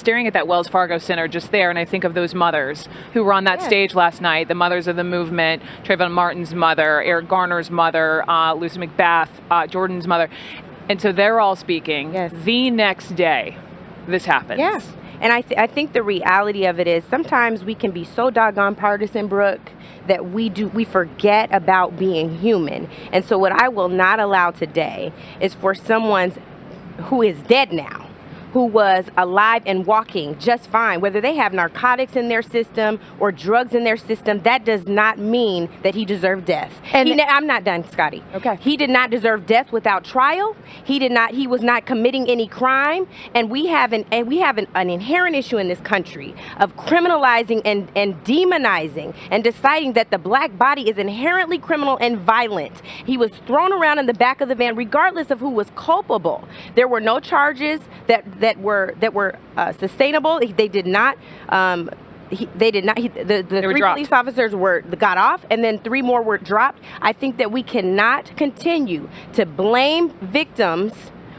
staring at that Wells Fargo Center just there, and I think of those mothers who were on that stage last night, the mothers of the movement, Trayvon Martin's mother, Eric Garner's mother, Lucy McBath, Jordan's mother. And so they're all speaking. The next day, this happens. Yes. And I think the reality of it is sometimes we can be so doggone partisan, Brooke, that we forget about being human. And so what I will not allow today is for someone who is dead now, who was alive and walking just fine, whether they have narcotics in their system or drugs in their system, that does not mean that he deserved death. And I'm not done, Scotty. Okay. He did not deserve death without trial. He was not committing any crime. And we have an inherent issue in this country of criminalizing and demonizing and deciding that the black body is inherently criminal and violent. He was thrown around in the back of the van regardless of who was culpable. There were no charges that were sustainable. They did not. The three police officers got off, and then 3 more were dropped. I think that we cannot continue to blame victims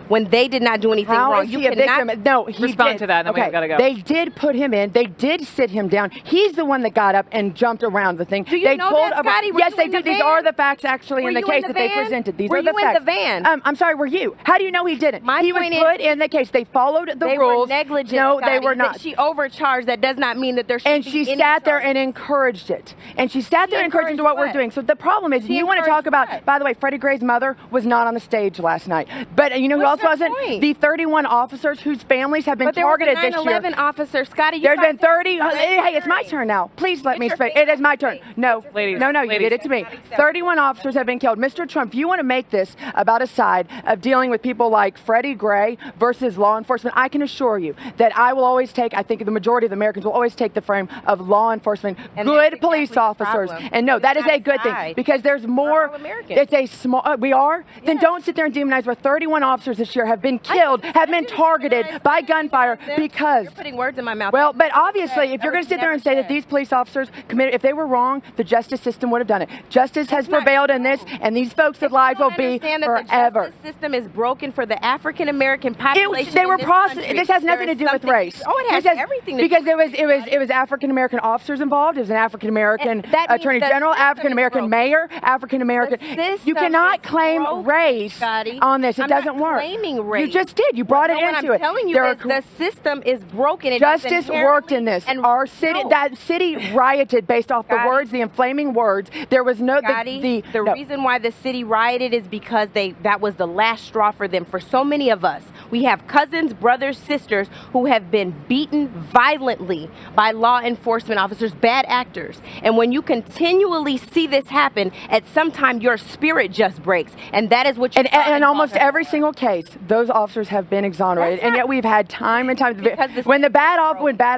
when they did not do anything wrong. Is he a victim? No, he respond did. to that, and then okay. we've got to go. They did put him in. They did sit him down. He's the one that got up and jumped around the thing. Do you know that, Scotty? Yes, they do. These are the facts actually in the case that they presented. These are the facts. Were you in the van? I'm sorry, were you? How do you know he didn't? He was put in the case. They followed the rules. They were negligent, No, Scotty. they were not. She overcharged. That does not mean that there should be any And she sat there and encouraged it. And she sat there and encouraged what we're doing. So the problem is, you want to talk about, by the way, Freddie Gray's mother was not on the stage last night. But you know who else wasn't? The 31 officers whose families have been targeted this year. 9/11 officers, Scotty. There's been 30. Hey, it's my turn now. Please let me speak. It is my turn. No, ladies, no, you did it to me. 31 officers have been killed. Mr. Trump, you want to make this about a side of dealing with people like Freddie Gray versus law enforcement. I can assure you that I will always take, I think the majority of Americans will always take the frame of law enforcement, good police officers. And no, that is a good thing because there's more. It's a small, we are? Then don't sit there and demonize where 31 officers this year have been killed, have been targeted by gunfire because you're putting words in my mouth. Well, but obviously, if you're going to sit there and say that these police officers committed, if they were wrong, the justice system would have done it. Justice has prevailed in this, and these folks' lives will be forever. The justice system is broken for the African American population. This has nothing to do with race. Oh, it has everything to do with race. Because it was African American officers involved. It was an African American attorney general, African American mayor, African American. You cannot claim race on this. It doesn't work. Claiming race. You just did. You brought it into it. I'm telling you is the system is broken. Justice worked in this. And our city, that city rioted based off the words, the inflaming words. There was no the reason why the city rioted is because that was the last straw for them. For so many of us, we have cousins, brothers, sisters who have been beaten violently by law enforcement officers, bad actors. And when you continually see this happen, at some time your spirit just breaks, and that is what. And almost every single case, those officers have been exonerated, and yet we've had time and time. When bad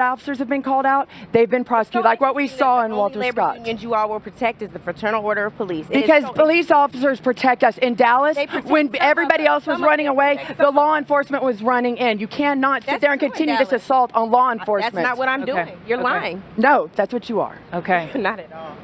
officers have been called out, they've been prosecuted, like what we saw in Walter Scott. The only labor unions you all will protect is the Fraternal Order of Police. Because police officers protect us. In Dallas, when everybody else was running away, the law enforcement was running in. You cannot sit there and continue this assault on law enforcement. That's not what I'm doing. You're lying. No, that's what you are. Okay. Not at all.